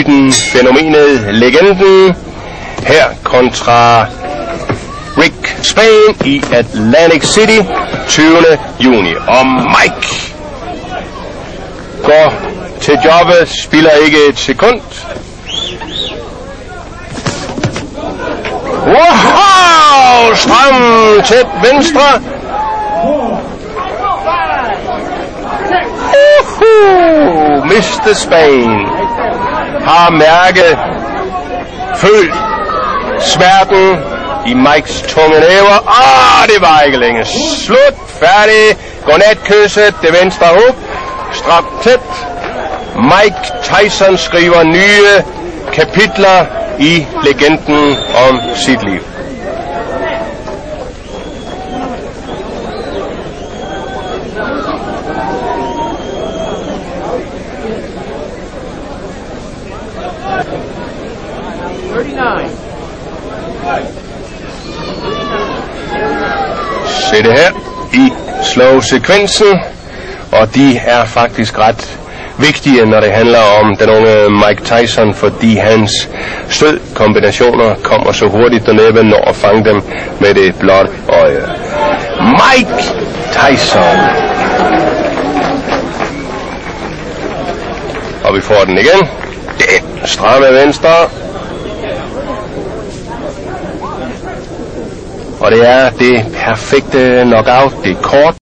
myten, fænomenet, legenden. Her kontra Rick Spain i Atlantic City 20. juni. Og Mike går til jobbet, spiller ikke et sekund. Wow! Stram tæt venstre. Mr. Spain har mærket, følt smerten i Mikes tunge næver. Det var ikke længe. Slut, færdig. Godnatkysset, det venstre hub. Stramt tæt. Mike Tyson skriver nye kapitler i legenden om sit liv. Se det her i slow-sekvensen, og de er faktisk ret vigtige, når det handler om den unge Mike Tyson, fordi hans stødkombinationer kommer så hurtigt og næppe når at fange dem med det blotte øje. Mike Tyson. Og vi får den igen. Stramme venstre. Og det er det perfekte knockout. Det er kort.